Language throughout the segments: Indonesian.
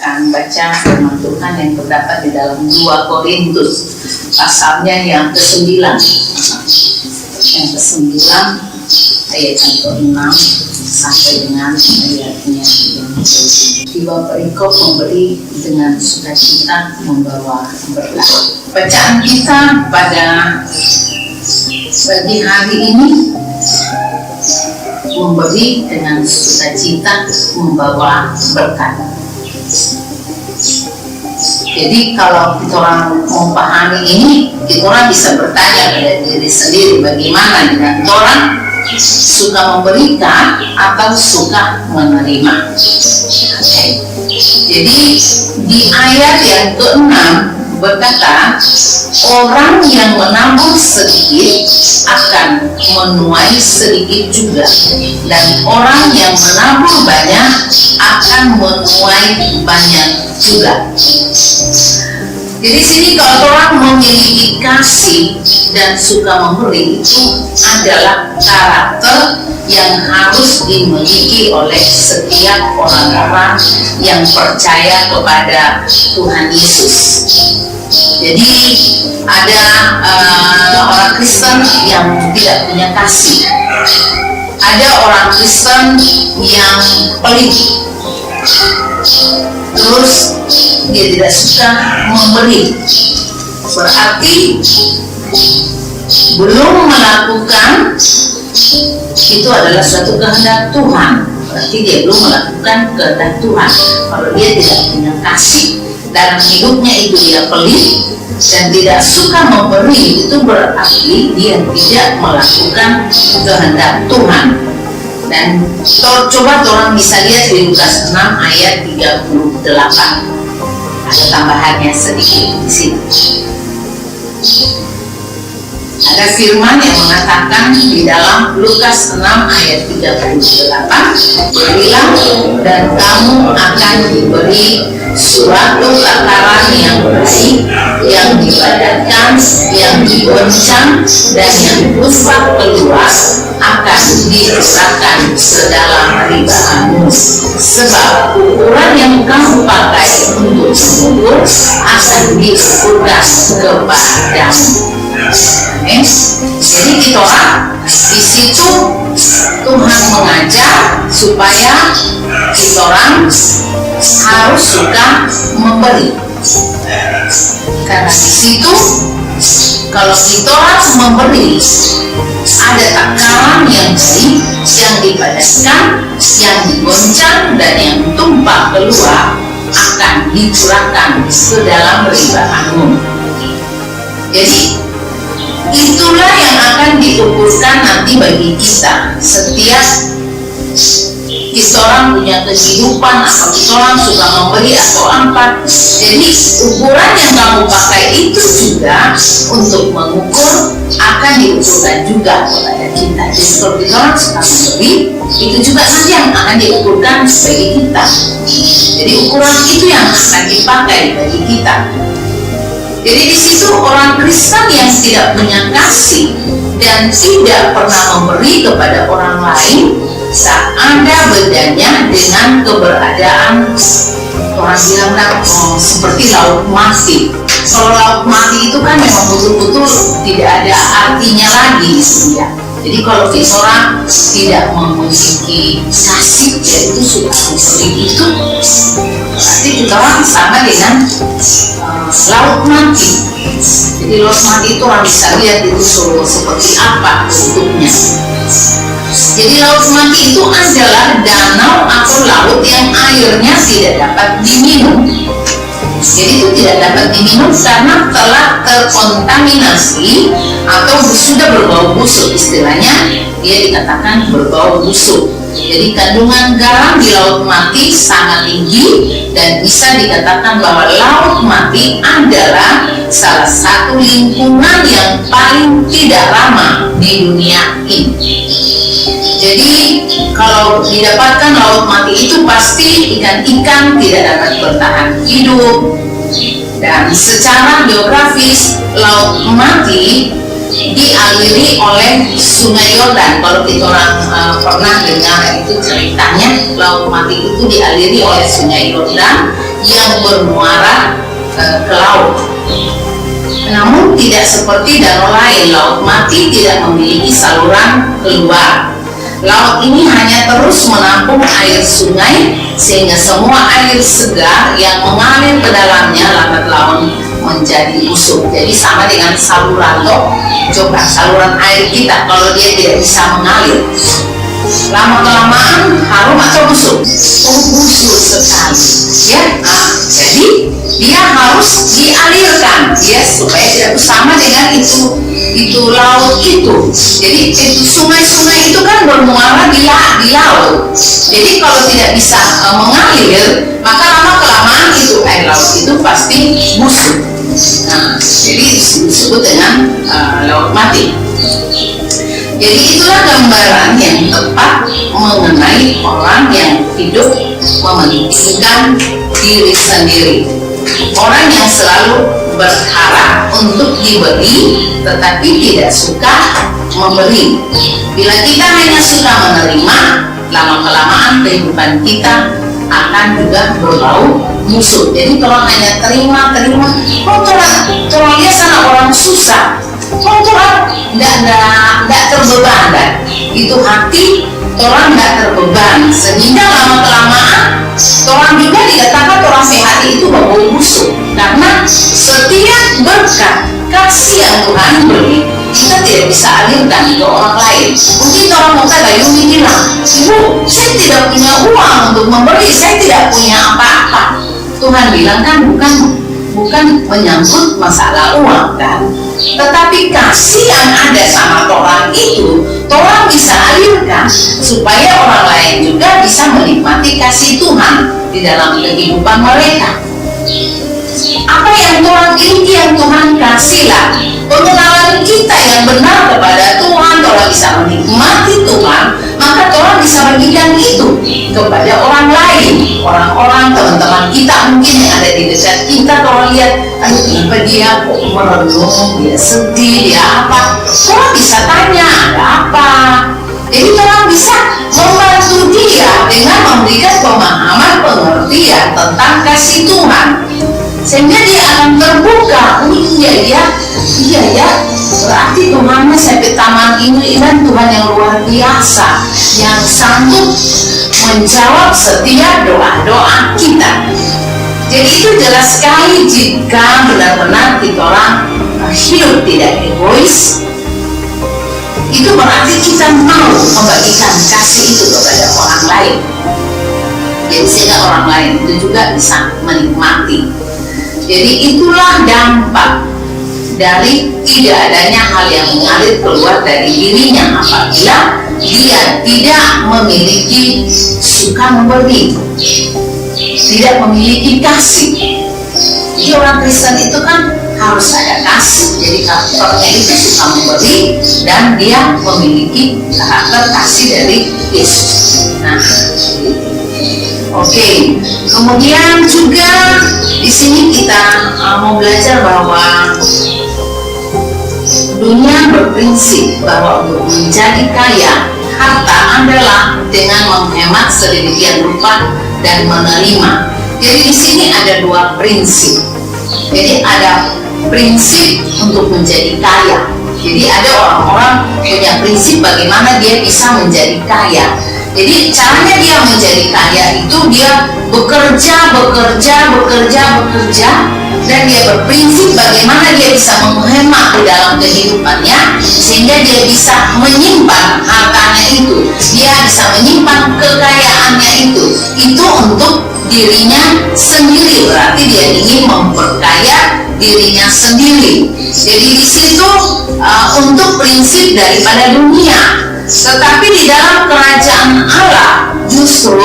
akan baca firman Tuhan yang terdapat di dalam 2 Korintus pasalnya yang ke-9 ayat yang ke-6 sampai dengan ayatnya yang ke-7. Jiwa perikop memberi dengan sukacita membawa berkah. Bacaan kita pada pagi hari ini, memberi dengan sukacita membawa berkat. Jadi kalau kita orang memahami ini, kita orang bisa bertanya pada diri sendiri, bagaimana dengan orang suka memberikan atau suka menerima. Okay. Jadi di ayat yang ke-6 berkata, orang yang menabur sedikit akan menuai sedikit juga, dan orang yang menabur banyak akan menuai banyak juga. Jadi sini kalau orang memiliki kasih dan suka memberi, itu adalah karakter yang harus dimiliki oleh setiap orang-orang yang percaya kepada Tuhan Yesus. Jadi ada orang Kristen yang tidak punya kasih, ada orang Kristen yang pelit, terus dia tidak suka memberi, berarti belum melakukan itu adalah suatu kehendak Tuhan. Berarti dia belum melakukan kehendak Tuhan. Kalau dia tidak punya kasih dalam hidupnya, itu dia pelit dan tidak suka memberi, itu berarti dia tidak melakukan kehendak Tuhan. Dan coba orang bisa lihat di Lukas 6 ayat 38. Ada tambahannya sedikit di sini. Ada firman yang mengatakan di dalam Lukas 6 ayat 38, berilah dan kamu akan diberi suatu takaran yang baik, yang dipadatkan, yang digoncang, dan yang tumpah keluar akan diletakkan sedalam ribaanmu. Sebab ukuran yang kamu pakai untuk mengukur akan diukurkan kepadamu. Jadi kita di situ Tuhan mengajar supaya kita orang harus suka memberi. Karena di situ kalau kita orang memberi, ada takaran yang baik, yang dipadatkan, yang digoncang, dan yang tumpah keluar akan dicurahkan ke dalam ribaanmu. Jadi itulah yang akan diukurkan nanti bagi kita. Setiap kita orang punya kehidupan, atau kita orang suka memberi atau apa, jadi ukuran yang kamu pakai itu juga untuk mengukur akan diukurkan juga kepada kita. Jadi kalau kita orang suka memberi, itu juga nanti yang akan diukurkan bagi kita. Jadi ukuran itu yang akan dipakai bagi kita. Jadi di situ orang Kristen yang tidak punya kasih dan tidak pernah memberi kepada orang lain, tak ada bedanya dengan keberadaan orang bilang seperti laut mati. Kalau laut mati itu kan memang betul-betul tidak ada artinya lagi ya. Jadi kalau orang tidak memiliki kasih, yaitu sudah memberi itu, berarti kita orang sama dengan laut mati. Jadi laut mati itu orang bisa lihat itu seperti apa bentuknya. Jadi laut mati itu adalah danau atau laut yang airnya tidak dapat diminum. Jadi itu tidak dapat diminum karena telah terkontaminasi atau sudah berbau busuk. Istilahnya dia dikatakan berbau busuk. Jadi kandungan garam di laut mati sangat tinggi, dan bisa dikatakan bahwa laut mati adalah salah satu lingkungan yang paling tidak ramah di dunia ini. Jadi kalau didapatkan laut mati itu pasti ikan-ikan tidak dapat bertahan hidup. Dan secara geografis laut mati dialiri oleh Sungai Yordan. Kalau kita orang pernah dengar itu ceritanya, Laut Mati itu dialiri oleh Sungai Yordan yang bermuara ke laut. Namun tidak seperti danau lain, Laut Mati tidak memiliki saluran keluar. Laut ini hanya terus menampung air sungai sehingga semua air segar yang mengalir ke dalamnya lambat laun menjadi busuk. Jadi sama dengan saluran loh. Coba saluran air kita kalau dia tidak bisa mengalir, lama-kelamaan harum atau busuk? Oh, busuk sekali ya. Jadi dia harus dialirkan ya, supaya tidak sama dengan itu laut itu. Jadi itu sungai-sungai itu kan bermuara di laut. Jadi kalau tidak bisa mengalir, maka lama-kelamaan itu air laut itu pasti busuk. Nah, jadi disebut dengan laut mati. Jadi itulah gambaran yang tepat mengenai orang yang hidup mementingkan diri sendiri. Orang yang selalu berharap untuk diberi tetapi tidak suka memberi. Bila kita hanya suka menerima, lama-kelamaan kehidupan kita akan juga berbau musuh. Jadi kalau hanya terima, orang lihat sana orang susah, orang tidak terbeban, itu hati orang tidak terbeban, sehingga lama-kelamaan orang juga dikatakan orang sehat itu berbau musuh. Karena setiap berkat kasih yang Tuhan beri, kita tidak bisa alirkan ke orang lain. Mungkin orang muka Gayuni bilang, Ibu, saya tidak punya uang untuk memberi, saya tidak punya apa-apa. Tuhan bilang kan bukan menyangkut masalah uang kan, tetapi kasih yang ada sama orang itu, orang bisa alirkan supaya orang lain juga bisa menikmati kasih Tuhan di dalam kehidupan mereka. Apa yang Tuhan miliki, yang Tuhan kasihlah. Pengenalan kita yang benar kepada Tuhan, orang bisa menikmati Tuhan, maka Tuhan bisa bagikan itu kepada orang lain. Orang-orang, teman-teman kita mungkin yang ada di dekat kita, kalau lihat, aduh kenapa dia kok merenung, dia sedih, dia apa, Tuhan bisa tanya, ada apa? Jadi Tuhan bisa membantu dia dengan memberikan pemahaman, pengertian tentang kasih Tuhan, sehingga dia akan terbuka. Oh iya ya, berarti Tuhannya sampai taman ini dan Tuhan yang luar biasa, yang sanggup menjawab setiap doa-doa kita. Jadi itu jelas sekali jika benar-benar kita orang hidup tidak egois, itu berarti kita mau membagikan kasih itu kepada orang lain. Jadi sehingga orang lain itu juga bisa menikmati. Jadi itulah dampak dari tidak adanya hal yang mengalir keluar dari dirinya apabila dia tidak memiliki suka memberi, tidak memiliki kasih. Jadi orang Kristen itu kan harus ada kasih. Jadi karakternya itu suka memberi dan dia memiliki karakter kasih dari Yesus. Nah, oke. Kemudian juga di sini kita mau belajar bahwa dunia berprinsip bahwa untuk menjadi kaya, harta adalah dengan menghemat sedemikian rupa dan menerima. Jadi di sini ada dua prinsip. Jadi ada prinsip untuk menjadi kaya. Jadi ada orang-orang punya prinsip bagaimana dia bisa menjadi kaya. Jadi caranya dia menjadi kaya itu dia bekerja dan dia berprinsip bagaimana dia bisa menghemat di dalam kehidupannya sehingga dia bisa menyimpan hartanya itu, dia bisa menyimpan kekayaannya itu untuk dirinya sendiri. Berarti dia ingin memperkaya dirinya sendiri. Jadi di situ untuk prinsip daripada dunia. Tetapi di dalam kerajaan Allah justru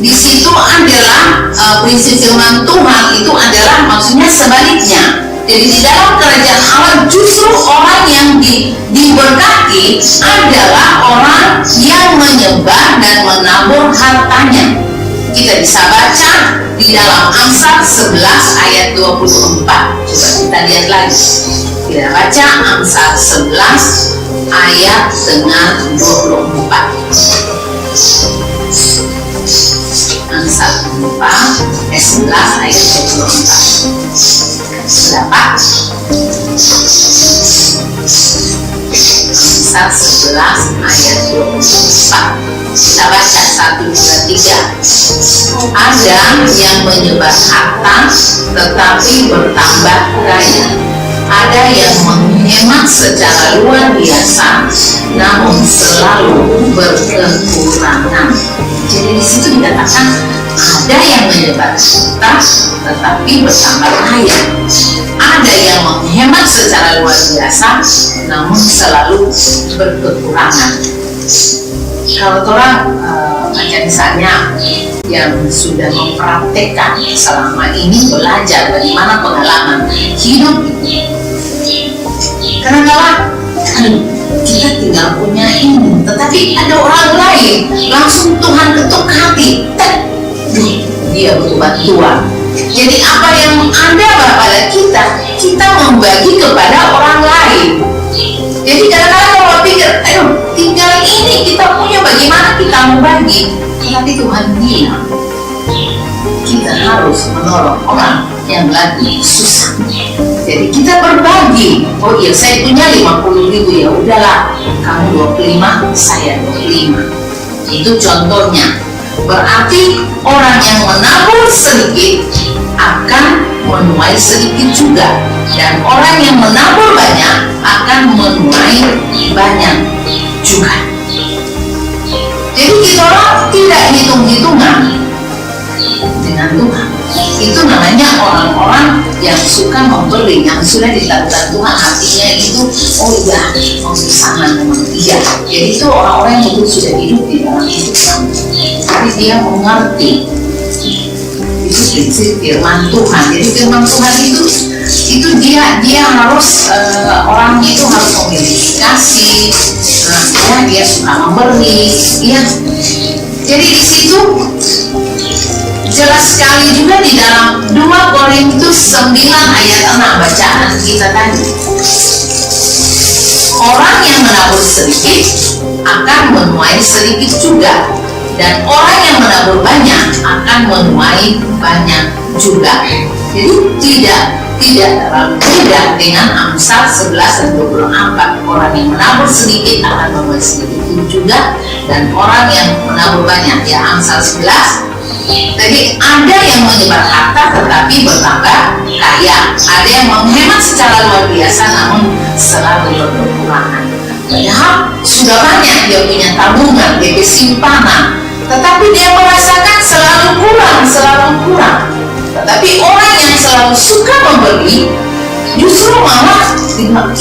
di situ adalah prinsip firman Tuhan itu adalah maksudnya sebaliknya. Jadi di dalam kerajaan Allah justru orang yang diberkati adalah orang yang menyebar dan menabur hartanya. Kita bisa baca di dalam Amsal 11 ayat 24. Coba kita lihat lagi. Kita baca Amsal 11 ayat dengan 24. Amsal 11 ayat 24. Dapat? Amsal 11 ayat 24. Kita baca 1, 2, 3. Ada yang menyebar harta tetapi bertambah kaya. Ada yang menghemat secara luar biasa namun selalu berkekurangan. Jadi di situ dikatakan ada yang menyebar harta tetapi bertambah kaya. Ada yang menghemat secara luar biasa namun selalu berkekurangan. Kalau orang macam misalnya yang sudah mempraktekkan selama ini, belajar bagaimana pengalaman hidup ini, kadang-kadang kita tinggal punya ini, tetapi ada orang lain langsung Tuhan ketuk hati, dia butuh bantuan. Jadi apa yang ada pada kita membagi kepada orang lain. Jadi kadang-kadang kalau pikir, tinggal ini kita punya, bagaimana kita membagi? Tapi Tuhan bilang kita harus menolong orang yang lagi susah. Jadi kita berbagi. Oh iya, saya punya 50.000, ya udahlah, kamu 25, saya 25. Itu contohnya. Berarti orang yang menabur sedikit akan menuai sedikit juga, dan orang yang menabur banyak akan menuai banyak juga. Jadi kita orang tidak hitung-hitungan dengan Tuhan. Itu namanya orang-orang yang suka memberi, yang sudah ditentukan Tuhan hatinya itu, oh iya, oh sama memang iya. Jadi itu orang-orang yang sudah hidup di dalam hidup yang, tapi dia mengerti itu prinsip firman Tuhan. Jadi firman Tuhan itu dia harus orang itu harus memiliki kasih, dia suka memberi, ya. Jadi di situ jelas sekali juga di dalam 2 Korintus 9 ayat 6 bacaan kita tadi. Orang yang menabur sedikit akan menuai sedikit juga, dan orang yang menabur banyak akan menuai banyak juga. Jadi tidak terlalu beda dengan Amsal 11 dan 24. Orang yang menabur sedikit akan menuai sedikit juga, dan orang yang menabur banyak, ya Amsal 11. Jadi ada yang menyebar harta tetapi bertambah kaya. Ada yang menghemat secara luar biasa namun selalu berkekurangan. Padahal sudah banyak dia punya tabungan, dia punya simpanan, tetapi dia merasakan selalu kurang. Tetapi orang yang selalu suka memberi justru malah bilang,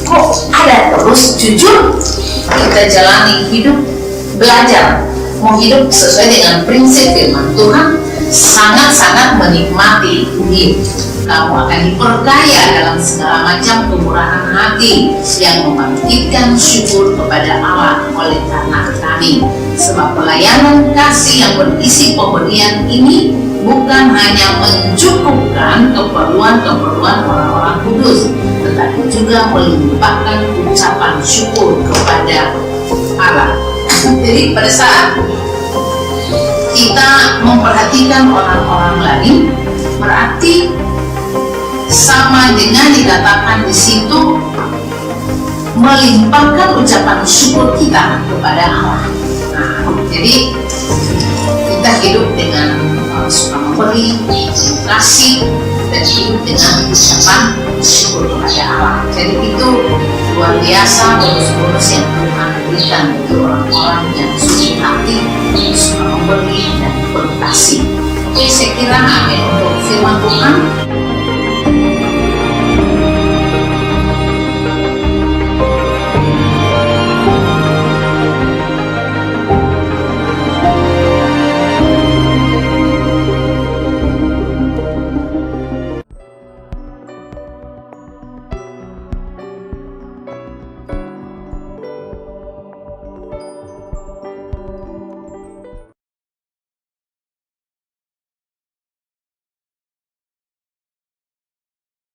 kok ada terus. Jujur, kita jalani hidup, belajar mau hidup sesuai dengan prinsip firman Tuhan, sangat-sangat menikmati hidup. Kamu akan diperkaya dalam segala macam kemurahan hati yang membangkitkan syukur kepada Allah oleh karena kami. Sebab pelayanan kasih yang berisi pemberian ini bukan hanya mencukupkan keperluan orang-orang kudus, tetapi juga melimpahkan ucapan syukur kepada Allah. Jadi pada saat kita memperhatikan orang-orang lain, berarti sama dengan dikatakan di situ melimpahkan ucapan syukur kita kepada Allah. Jadi kita hidup dengan suka memberi, kasih, dan hidup dengan ucapan syukur kepada Allah. Jadi itu luar biasa bonus-bonus yang Tuhan berikan bagi orang-orang yang suci hati, suka memberi dan berkasih. Oke, saya kira amin untuk firman Tuhan.